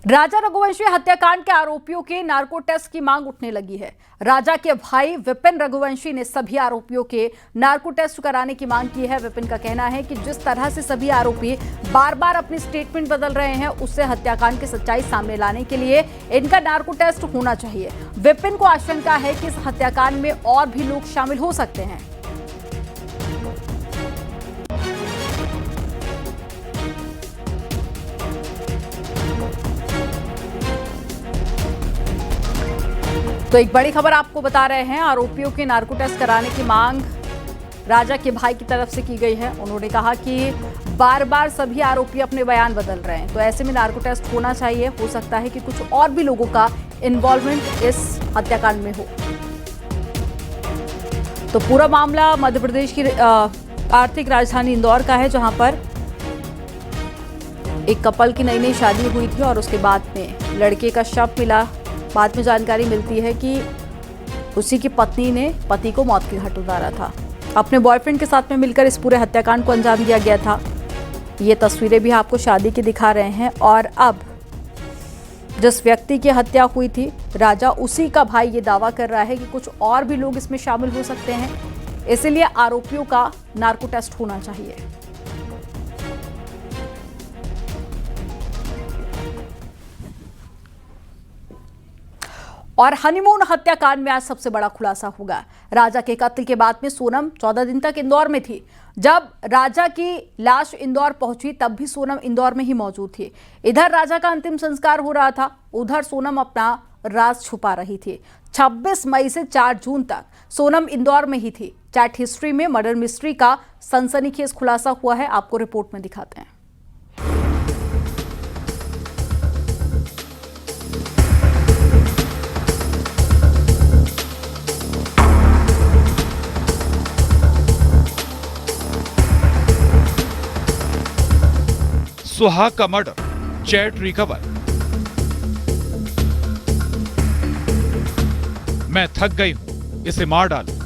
राजा रघुवंशी हत्याकांड के आरोपियों के नार्को टेस्ट की मांग उठने लगी है। राजा के भाई विपिन रघुवंशी ने सभी आरोपियों के नार्को टेस्ट कराने की मांग की है। विपिन का कहना है कि जिस तरह से सभी आरोपी बार बार अपनी स्टेटमेंट बदल रहे हैं, उससे हत्याकांड की सच्चाई सामने लाने के लिए इनका नार्को टेस्ट होना चाहिए। विपिन को आशंका है कि इस हत्याकांड में और भी लोग शामिल हो सकते हैं। तो एक बड़ी खबर आपको बता रहे हैं, आरोपियों के नार्को टेस्ट कराने की मांग राजा के भाई की तरफ से की गई है। उन्होंने कहा कि बार बार सभी आरोपी अपने बयान बदल रहे हैं, तो ऐसे में नार्को टेस्ट होना चाहिए। हो सकता है कि कुछ और भी लोगों का इन्वॉल्वमेंट इस हत्याकांड में हो। तो पूरा मामला मध्य प्रदेश की आर्थिक राजधानी इंदौर का है, जहां पर एक कपल की नई शादी हुई थी और उसके बाद में लड़के का शव मिला। बाद में जानकारी मिलती है कि उसी की पत्नी ने पति को मौत के घाट उतारा था। अपने बॉयफ्रेंड के साथ में मिलकर इस पूरे हत्याकांड को अंजाम दिया गया था। ये तस्वीरें भी आपको शादी की दिखा रहे हैं। और अब जिस व्यक्ति की हत्या हुई थी राजा, उसी का भाई ये दावा कर रहा है कि कुछ और भी लोग इसमें शामिल हो सकते हैं, इसलिए आरोपियों का नार्को टेस्ट होना चाहिए। और हनीमून हत्याकांड में आज सबसे बड़ा खुलासा होगा। राजा के कत्ल के बाद में सोनम 14 दिन तक इंदौर में थी। जब राजा की लाश इंदौर पहुंची तब भी सोनम इंदौर में ही मौजूद थी। इधर राजा का अंतिम संस्कार हो रहा था, उधर सोनम अपना राज छुपा रही थी। 26 मई से 4 जून तक सोनम इंदौर में ही थी। चैट हिस्ट्री में मर्डर मिस्ट्री का सनसनीखेज खुलासा हुआ है, आपको रिपोर्ट में दिखाते हैं। सुहाग का मर्डर, चैट रिकवर। मैं थक गई हूं, इसे मार डालूं,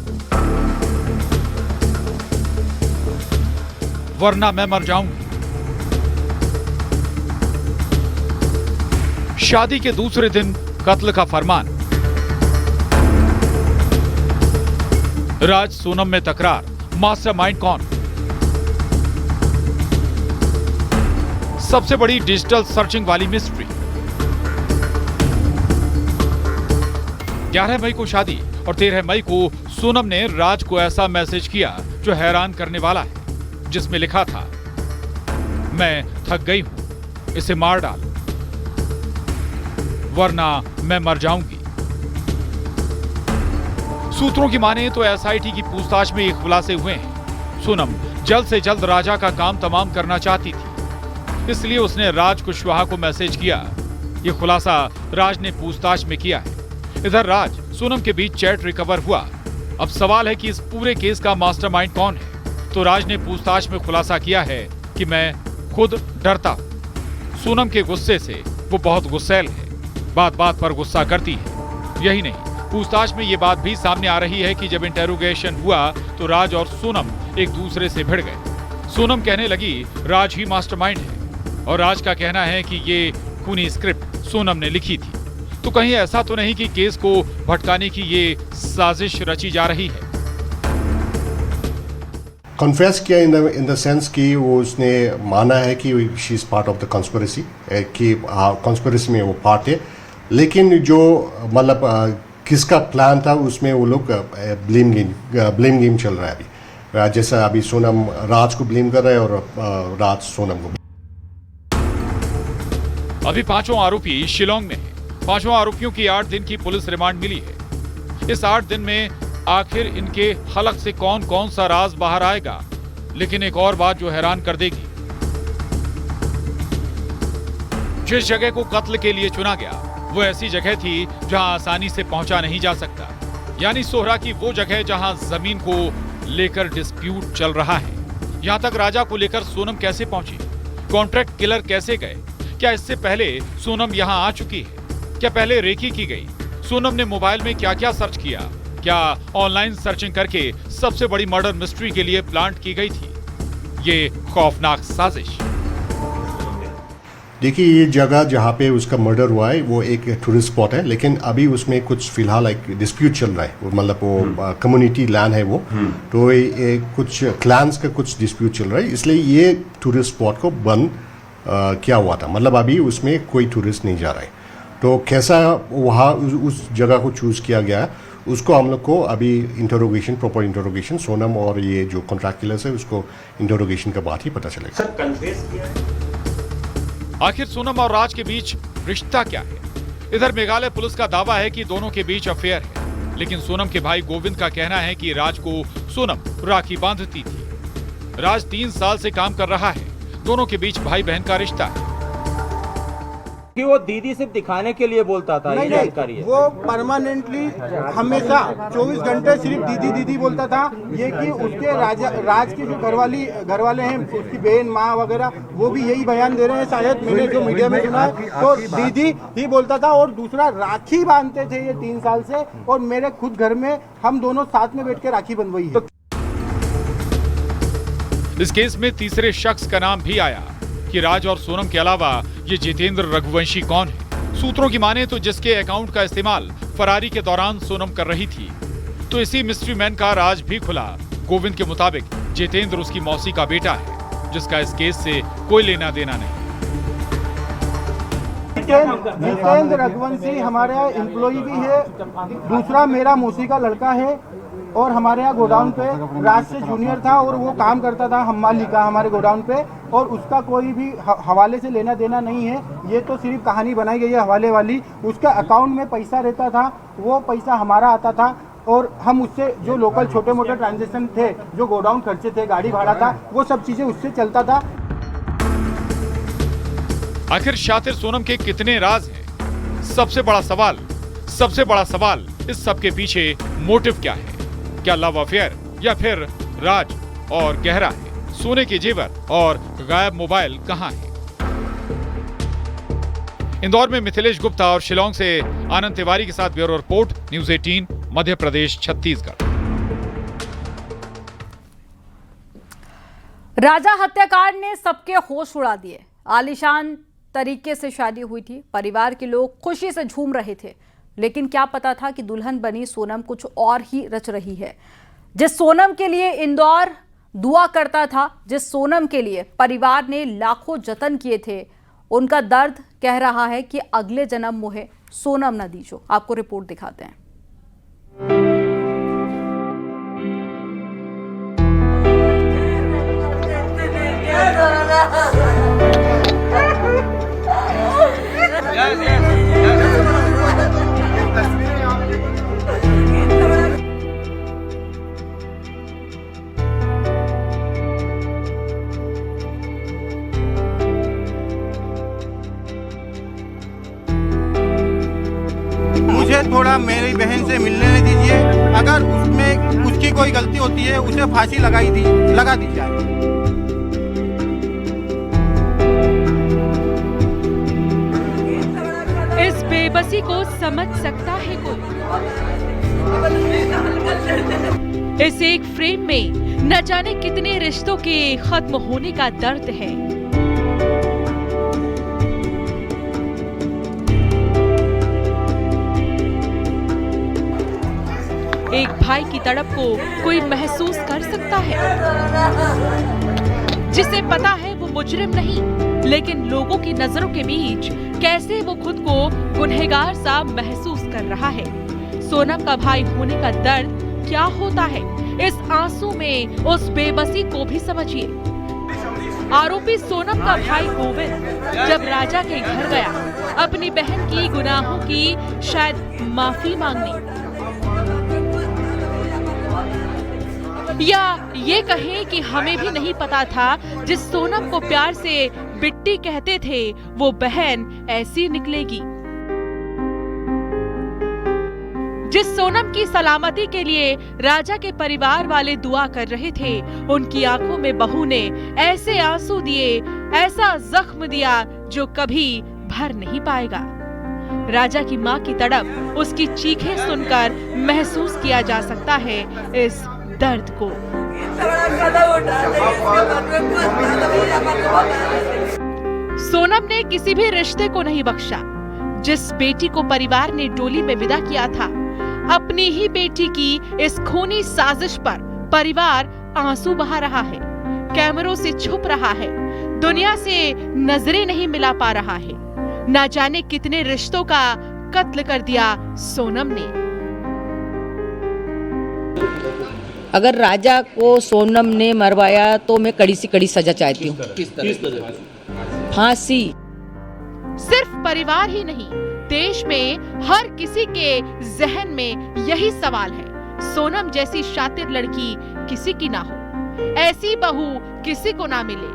वरना मैं मर जाऊंगी। शादी के दूसरे दिन कत्ल का फरमान। राज सोनम में तकरार, मास्टरमाइंड कौन? सबसे बड़ी डिजिटल सर्चिंग वाली मिस्ट्री। 11 मई को शादी और 13 मई को सोनम ने राज को ऐसा मैसेज किया जो हैरान करने वाला है, जिसमें लिखा था, मैं थक गई हूं, इसे मार डाल, वरना मैं मर जाऊंगी। सूत्रों की माने तो एसआईटी की पूछताछ में ये खुलासे हुए हैं। सोनम जल्द से जल्द राजा का काम तमाम करना चाहती थी, इसलिए उसने राज कुशवाहा को मैसेज किया। यह खुलासा राज ने पूछताछ में किया है। इधर राज सोनम के बीच चैट रिकवर हुआ। अब सवाल है कि इस पूरे केस का मास्टरमाइंड कौन है। तो राज ने पूछताछ में खुलासा किया है कि मैं खुद डरता हूं। सोनम के गुस्से से वो बहुत गुस्सैल है, बात बात पर गुस्सा करती है। यही नहीं, पूछताछ में ये बात भी सामने आ रही है कि जब इंटेरोगेशन हुआ तो राज और सोनम एक दूसरे से भिड़ गए। सोनम कहने लगी राज ही मास्टरमाइंड है, और राज का कहना है कि ये खूनी स्क्रिप्ट सोनम ने लिखी थी। तो कहीं ऐसा तो नहीं कि केस को भटकाने की ये साजिश रची जा रही है? कन्फेस किया इन द सेंस कि वो उसने माना है कि she is part of the conspiracy, कि कंस्पिरेसी में वो पार्ट है। लेकिन जो मतलब किसका प्लान था उसमें वो लोग ब्लेम गेम चल रहा है अभी। जैसा अभी सोनम राज को ब्लेम कर रहा है और राज सोनम को। अभी पांचों आरोपी शिलोंग में हैं। पांचों आरोपियों की 8 दिन की पुलिस रिमांड मिली है। इस 8 दिन में आखिर इनके हलक से कौन कौन सा राज बाहर आएगा। लेकिन एक और बात जो हैरान कर देगी, जिस जगह को कत्ल के लिए चुना गया वो ऐसी जगह थी जहां आसानी से पहुंचा नहीं जा सकता। यानी सोहरा की वो जगह जहां जमीन को लेकर डिस्प्यूट चल रहा है। यहां तक राजा को लेकर सोनम कैसे पहुंची? कॉन्ट्रैक्ट किलर कैसे गए? क्या इससे पहले सोनम यहां आ चुकी है? क्या पहले रेकी की गई? सोनम ने मोबाइल में क्या क्या सर्च किया? क्या ऑनलाइन सर्चिंग करके सबसे बड़ी मर्डर मिस्ट्री के लिए प्लांट की गई थी ये खौफनाक साजिश? देखिए, ये जगह जहाँ पे उसका मर्डर हुआ है वो एक टूरिस्ट स्पॉट है, लेकिन अभी उसमें कुछ फिलहाल एक डिस्प्यूट चल रहा है। मतलब वो कम्युनिटी लैंड है वो, तो ये कुछ क्लैंस का कुछ डिस्प्यूट चल रहा है, इसलिए ये टूरिस्ट स्पॉट को बंद किया हुआ था। मतलब अभी उसमें कोई टूरिस्ट नहीं जा रहा है। तो कैसा वहाँ उस जगह को चूज़ किया गया उसको हम लोग को अभी इंटरोगेशन, प्रॉपर इंटरोगेशन, सोनम और ये जो कॉन्ट्रैक्ट किलर्स है उसको इंटरोगेशन के बाद ही पता चलेगा। सर, कन्फेस किया है। आखिर सोनम और राज के बीच रिश्ता क्या है? इधर मेघालय पुलिस का दावा है कि दोनों के बीच अफेयर है, लेकिन सोनम के भाई गोविंद का कहना है कि राज को सोनम राखी बांधती थी। राज 3 साल से काम कर रहा है, दोनों के बीच भाई बहन का रिश्ता है। कि वो दीदी सिर्फ दिखाने के लिए बोलता था, ये जानकारी है। वो परमानेंटली हमेशा 24 घंटे सिर्फ दीदी दीदी बोलता था। ये कि उसके राज की जो घरवाले हैं, उसकी बहन, माँ वगैरह, वो भी यही बयान दे रहे हैं, शायद मैंने जो मीडिया में सुना है, तो दीदी ही बोलता था। और दूसरा, राखी बांधते थे ये 3 साल से, और मेरे खुद घर में हम दोनों साथ में बैठ के राखी बंधवाई है। इस केस में तीसरे शख्स का नाम भी आया कि राज और सोनम के अलावा ये जितेंद्र रघुवंशी कौन है। सूत्रों की माने तो जिसके अकाउंट का इस्तेमाल फरारी के दौरान सोनम कर रही थी, तो इसी मिस्ट्री मैन का राज भी खुला। गोविंद के मुताबिक जितेंद्र उसकी मौसी का बेटा है, जिसका इस केस से कोई लेना देना नहीं। जितेंद्र रघुवंशी हमारे यहाँ एम्प्लॉय भी है, दूसरा मेरा मौसी का लड़का है, और हमारे यहाँ गोडाउन पे राज से जूनियर था और वो काम करता था हम्माल लिखा हमारे गोडाउन पे, और उसका कोई भी हवाले से लेना देना नहीं है। ये तो सिर्फ कहानी बनाई गई है हवाले वाली। उसका अकाउंट में पैसा रहता था, वो पैसा हमारा आता था, और हम उससे जो लोकल छोटे मोटे ट्रांजेक्शन थे, जो गोडाउन खर्चे थे, गाड़ी भाड़ा था, वो सब चीजें उससे चलता था। आखिर शातिर सोनम के कितने राज हैं? सबसे बड़ा सवाल इस सब के पीछे मोटिव क्या है? क्या लव अफेयर या फिर राज और गहरा है? सोने के जेवर और गायब मोबाइल कहां है? इंदौर में मिथिलेश गुप्ता और शिलोंग से आनंद तिवारी के साथ bureau report, news 18, Madhya Pradesh, Chhattisgarh. राजा हत्याकांड ने सबके होश उड़ा दिए। आलीशान तरीके से शादी हुई थी, परिवार के लोग खुशी से झूम रहे थे, लेकिन क्या पता था कि दुल्हन बनी सोनम कुछ और ही रच रही है। जिस सोनम के लिए इंदौर दुआ करता था, जिस सोनम के लिए परिवार ने लाखों जतन किए थे, उनका दर्द कह रहा है कि अगले जन्म मोहे सोनम न दीजो। आपको रिपोर्ट दिखाते हैं। मुझे थोड़ा मेरी बहन से मिलने दीजिए। अगर उसमें उसकी कोई गलती होती है, उसे फांसी लगा दी जाए। इस बेबसी को समझ सकता है कोई? इस एक फ्रेम में न जाने कितने रिश्तों के खत्म होने का दर्द है। एक भाई की तड़प को कोई महसूस कर सकता है, जिसे पता है वो मुजरिम नहीं, लेकिन लोगों की नजरों के बीच कैसे वो खुद को गुनहगार सा महसूस कर रहा है। सोनम का भाई होने का दर्द क्या होता है, इस आंसू में उस बेबसी को भी समझिए। आरोपी सोनम का भाई गोविंद जब राजा के घर गया अपनी बहन की गुनाहों की शायद माफी मांगने, या ये कहें कि हमें भी नहीं पता था जिस सोनम को प्यार से बिट्टी कहते थे वो बहन ऐसी निकलेगी। जिस सोनम की सलामती के लिए राजा के परिवार वाले दुआ कर रहे थे, उनकी आंखों में बहू ने ऐसे आंसू दिए, ऐसा जख्म दिया जो कभी भर नहीं पाएगा। राजा की मां की तड़प, उसकी चीखें सुनकर महसूस किया जा सकता है इस दर्द को। सोनम ने किसी भी रिश्ते को नहीं बख्शा। जिस बेटी को परिवार ने डोली में विदा किया था, अपनी ही बेटी की इस खूनी साजिश पर परिवार आंसू बहा रहा है, कैमरों से छुप रहा है, दुनिया से नजरें नहीं मिला पा रहा है। ना जाने कितने रिश्तों का कत्ल कर दिया सोनम ने। अगर राजा को सोनम ने मरवाया तो मैं कड़ी से कड़ी सजा चाहती हूँ। फांसी। सिर्फ परिवार ही नहीं, देश में हर किसी के जहन में यही सवाल है, सोनम जैसी शातिर लड़की किसी की ना हो, ऐसी बहू किसी को ना मिले,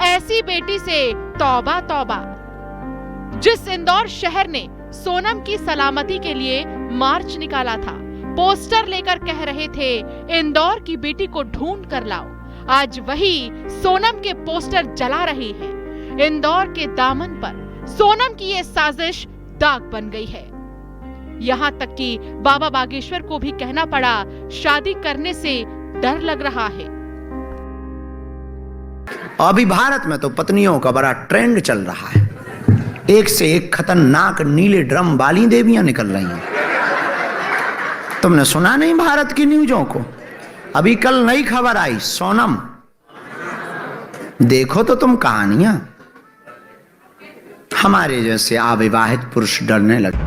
ऐसी बेटी से तौबा तौबा। जिस इंदौर शहर ने सोनम की सलामती के लिए मार्च निकाला था, पोस्टर लेकर कह रहे थे इंदौर की बेटी को ढूंढ कर लाओ, आज वही सोनम के पोस्टर जला रहे हैं। इंदौर के दामन पर सोनम की ये साजिश दाग बन गई है। यहाँ तक कि बाबा बागेश्वर को भी कहना पड़ा, शादी करने से डर लग रहा है। अभी भारत में तो पत्नियों का बड़ा ट्रेंड चल रहा है, एक से एक खतरनाक नीले ड्रम वाली देवियां निकल रही हैं। तुमने सुना नहीं भारत की न्यूज़ों को? अभी कल नई खबर आई, सोनम। देखो तो तुम कहानियां, हमारे जैसे अविवाहित पुरुष डरने लगे।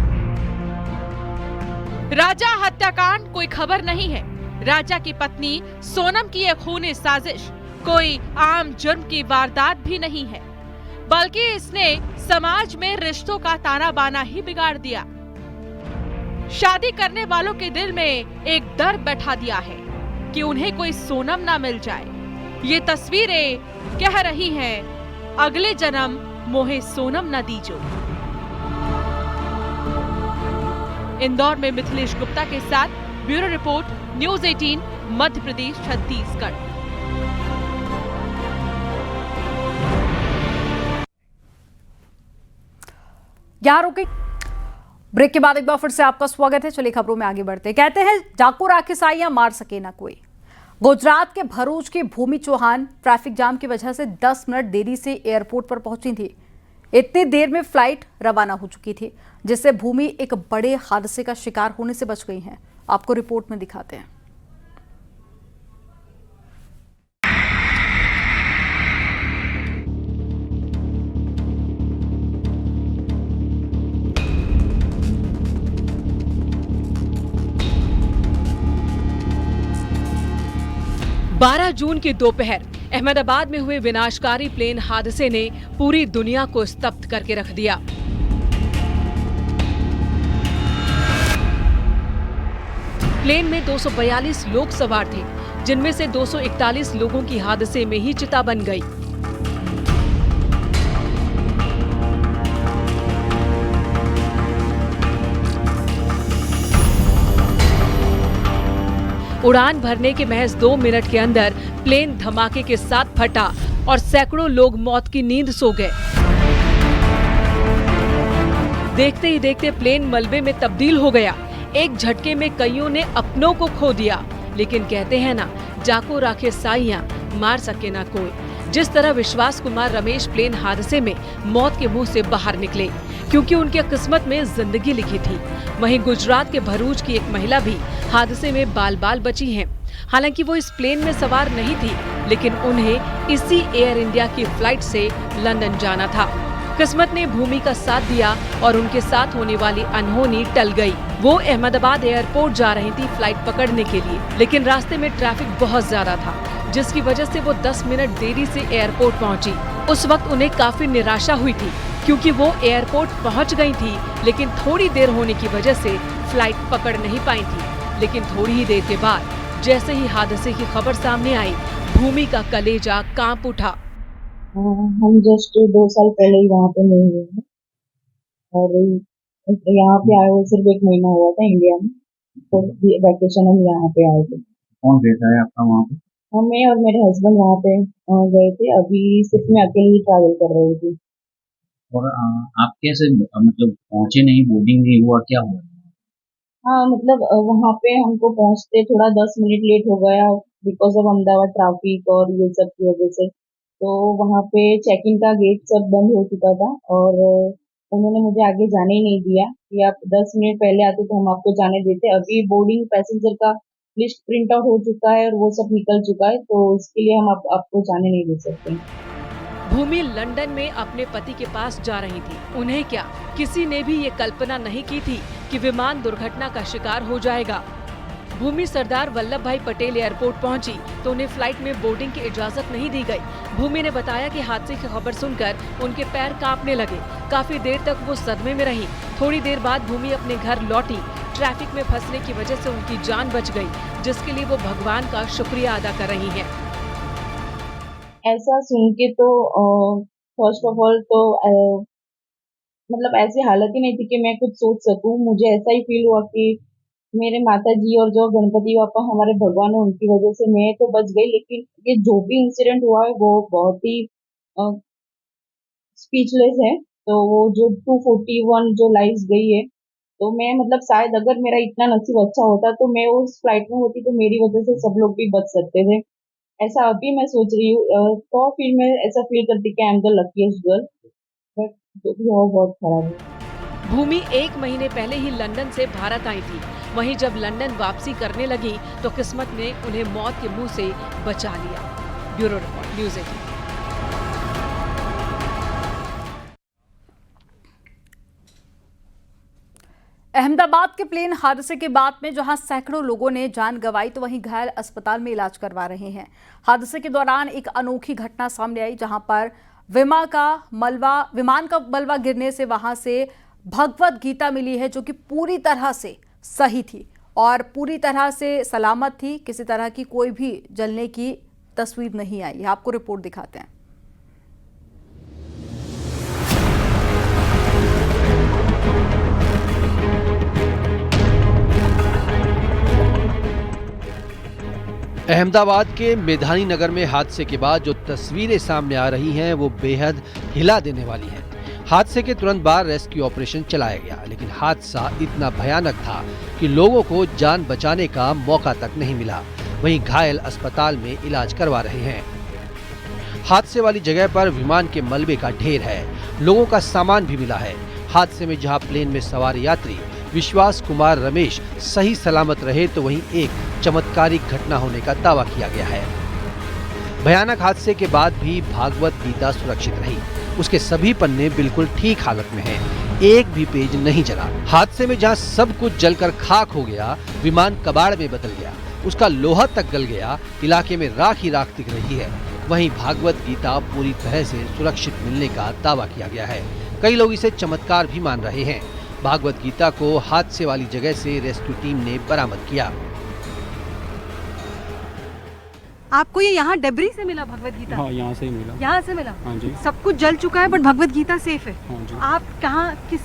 राजा हत्याकांड कोई खबर नहीं है। राजा की पत्नी सोनम की यह खूनी साजिश कोई आम जुर्म की वारदात भी नहीं है, बल्कि इसने समाज में रिश्तों का ताना बाना ही बिगाड़ दिया। शादी करने वालों के दिल में एक डर बैठा दिया है कि उन्हें कोई सोनम ना मिल जाए। ये तस्वीरें कह रही हैं, अगले जन्म मोहे सोनम न दीजो। इंदौर में मिथिलेश गुप्ता के साथ bureau report, news 18, Madhya Pradesh, Chhattisgarh. यहाँ रुके ब्रेक के बाद एक बार फिर से आपका स्वागत है। चलिए खबरों में आगे बढ़ते हैं। कहते हैं जाको राखे साइयां मार सके ना कोई। गुजरात के भरूच की भूमि चौहान ट्रैफिक जाम की वजह से 10 मिनट देरी से एयरपोर्ट पर पहुंची थी। इतनी देर में फ्लाइट रवाना हो चुकी थी, जिससे भूमि एक बड़े हादसे का शिकार होने से बच गई हैं। आपको रिपोर्ट में दिखाते हैं। बारह जून की दोपहर अहमदाबाद में हुए विनाशकारी प्लेन हादसे ने पूरी दुनिया को स्तब्ध करके रख दिया। प्लेन में 242 लोग सवार थे, जिनमें से 241 लोगों की हादसे में ही चिता बन गई। उड़ान भरने के महज 2 मिनट के अंदर प्लेन धमाके के साथ फटा और सैकड़ों लोग मौत की नींद सो गए। देखते ही देखते प्लेन मलबे में तब्दील हो गया। एक झटके में कईयों ने अपनों को खो दिया। लेकिन कहते हैं ना, जाको राखे साइयां मार सके ना कोई। जिस तरह विश्वास कुमार रमेश प्लेन हादसे में मौत के मुंह से बाहर निकले, क्योंकि उनकी किस्मत में जिंदगी लिखी थी, वहीं गुजरात के भरूच की एक महिला भी हादसे में बाल बाल बची हैं। हालांकि वो इस प्लेन में सवार नहीं थी, लेकिन उन्हें इसी एयर इंडिया की फ्लाइट से लंदन जाना था। किस्मत ने भूमि का साथ दिया और उनके साथ होने वाली अनहोनी टल गई। वो अहमदाबाद एयरपोर्ट जा रही थी फ्लाइट पकड़ने के लिए, लेकिन रास्ते में ट्रैफिक बहुत ज्यादा था, जिसकी वजह से वो 10 मिनट देरी से एयरपोर्ट पहुंची। उस वक्त उन्हें काफी निराशा हुई थी, क्योंकि वो एयरपोर्ट पहुंच गई थी, लेकिन थोड़ी देर होने की वजह से फ्लाइट पकड़ नहीं पाई थी। लेकिन थोड़ी ही देर के बाद जैसे ही हादसे की खबर सामने आई, भूमि का कलेजा कांप उठा। हम जस्ट 2 साल पहले ही वहाँ पे मिल हुए हैं और यहाँ पे आए हुए सिर्फ 1 महीना हुआ था इंडिया में, तो वैकेशन हम यहाँ पे आए थे। कौन रहता है आपका वहाँ पे? मैं और मेरे हस्बैंड वहाँ पे गए थे। अभी सिर्फ मैं अकेले ही ट्रैवल कर रही थी। और आप कैसे मतलब पहुँचे नहीं, बोर्डिंग नहीं हुआ, क्या हुआ? हाँ, मतलब वहाँ पे हमको पहुँचते थोड़ा 10 मिनट लेट हो गया बिकॉज ऑफ अहमदाबाद ट्रैफिक और ये सब की वजह से। तो वहाँ पे चेक इन का गेट सब बंद हो चुका था और उन्होंने मुझे आगे जाने ही नहीं दिया कि आप 10 मिनट पहले आते तो हम आपको जाने देते। अभी बोर्डिंग पैसेंजर का लिस्ट प्रिंट आउट हो चुका है और वो सब निकल चुका है, तो इसके लिए हम आपको जाने नहीं दे सकते। भूमि लंदन में अपने पति के पास जा रही थी। उन्हें क्या किसी ने भी ये कल्पना नहीं की थी कि विमान दुर्घटना का शिकार हो जाएगा। भूमि सरदार वल्लभ भाई पटेल एयरपोर्ट पहुंची तो उन्हें फ्लाइट में बोर्डिंग की इजाजत नहीं दी गई। भूमि ने बताया कि हादसे की खबर सुनकर उनके पैर कांपने लगे। काफी देर तक वो सदमे में रही। थोड़ी देर बाद भूमि अपने घर लौटी। ट्रैफिक में फंसने की वजह से उनकी जान बच गई, जिसके लिए वो भगवान का शुक्रिया अदा कर रही हैं। ऐसा सुन के तो फर्स्ट ऑफ ऑल तो मतलब ऐसी हालत ही नहीं थी कि मैं कुछ सोच सकूं। मुझे ऐसा ही फील हुआ कि मेरे माता जी और जो गणपति बापा हमारे भगवान है उनकी वजह से मैं तो बच गई, लेकिन ये जो भी इंसिडेंट हुआ है वो बहुत ही स्पीचलेस है। तो वो जो 241 जो लाइव्स गई है, तो मैं मतलब शायद अगर मेरा इतना नसीब अच्छा होता तो मैं उस फ्लाइट में होती तो मेरी वजह से सब लोग भी बच सकते थे। ऐसा अभी मैं सोच रही हूँ, तो फिर मैं ऐसा फील करती कि I am the luckiest girl, but जो भी हो बहुत खराब है। भूमि 1 महीने पहले ही लंदन से भारत आई थी। वहीं जब लंदन वापसी करने लगी तो किस्मत ने उन्हें मौत के मुंह से बचा लिया। Bureau report, news 18। अहमदाबाद के प्लेन हादसे के बाद में जहां सैकड़ों लोगों ने जान गंवाई तो वहीं घायल अस्पताल में इलाज करवा रहे हैं। हादसे के दौरान एक अनोखी घटना सामने आई जहां पर विमान का मलबा गिरने से वहां से भगवत गीता मिली है, जो कि पूरी तरह से सही थी और पूरी तरह से सलामत थी। किसी तरह की कोई भी जलने की तस्वीर नहीं आई। आपको रिपोर्ट दिखाते हैं। अहमदाबाद के मेधानी नगर में हादसे के बाद जो तस्वीरें सामने आ रही हैं वो बेहद हिला देने वाली हैं। हादसे के तुरंत बाद रेस्क्यू ऑपरेशन चलाया गया, लेकिन हादसा इतना भयानक था कि लोगों को जान बचाने का मौका तक नहीं मिला। वहीं घायल अस्पताल में इलाज करवा रहे हैं। हादसे वाली जगह पर विमान के मलबे का ढेर है। लोगों का सामान भी मिला है। हादसे में जहां प्लेन में सवार यात्री विश्वास कुमार रमेश सही सलामत रहे तो वहीं एक चमत्कारिक घटना होने का दावा किया गया है। भयानक हादसे के बाद भी भागवत गीता सुरक्षित रही। उसके सभी पन्ने बिल्कुल ठीक हालत में हैं। एक भी पेज नहीं जला। हादसे में जहां सब कुछ जलकर खाक हो गया, विमान कबाड़ में बदल गया, उसका लोहा तक गल गया, इलाके में राख ही राख दिख रही है। वहीं भागवत गीता पूरी तरह से सुरक्षित मिलने का दावा किया गया है। कई लोग इसे चमत्कार भी मान रहे हैं। भागवत गीता को हादसे वाली जगह से रेस्क्यू टीम ने बरामद किया। आपको ये यहाँ डेब्री से मिला भगवत गीता? हाँ, यहाँ से ही मिला। यहाँ से मिला? हाँ जी। सब कुछ जल चुका है बट भगवत गीता सेफ है। हाँ जी। आप कहाँ किस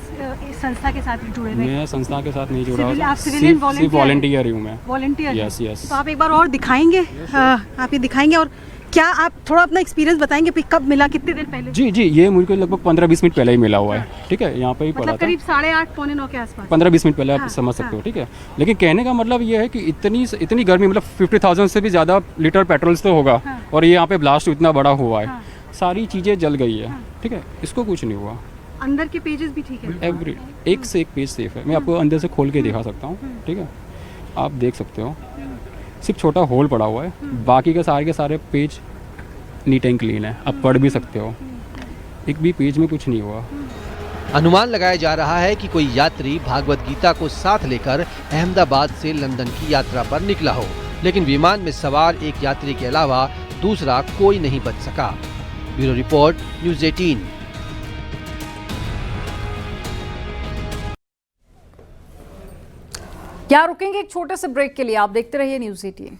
संस्था के साथ जुड़े हुए? मैं संस्था के साथ नहीं जुड़ा। आप सिविलियन वॉलंटियर हूँ मैं। वॉलंटियर? Yes yes. तो आप एक बार और दिखाएंगे? आप ये दिखाएंगे और क्या आप थोड़ा अपना एक्सपीरियंस बताएंगे कब मिला, कितने दिन पहले? जी जी, ये मुझे लगभग 15-20 मिनट पहले ही मिला हुआ है। ठीक है, यहाँ पे ही पड़ा था। करीब 8:30 पौने 9 के आसपास। 15-20 मिनट पहले आप समझ सकते हो। ठीक है, लेकिन कहने का मतलब ये है कि इतनी गर्मी, मतलब 50,000 से भी ज्यादा लीटर पेट्रोल तो होगा और ये यहाँ पे ब्लास्ट इतना बड़ा हुआ है। सारी चीजें जल गई है। ठीक है, इसको कुछ नहीं हुआ। अंदर के पेजेस भी ठीक है? एवरी एक से एक पेज सेफ है। मैं आपको अंदर से खोल के दिखा सकता हूँ। ठीक है, आप देख सकते हो, सिर्फ छोटा होल पड़ा हुआ है, बाकी के सारे पेज नीट एंड क्लीन है। आप पढ़ भी सकते हो, एक भी पेज में कुछ नहीं हुआ। अनुमान लगाया जा रहा है कि कोई यात्री भागवत गीता को साथ लेकर अहमदाबाद से लंदन की यात्रा पर निकला हो, लेकिन विमान में सवार एक यात्री के अलावा दूसरा कोई नहीं बच सका। Bureau report, news 18। क्या रुकेंगे एक छोटे से ब्रेक के लिए। आप देखते रहिए न्यूज़ 18।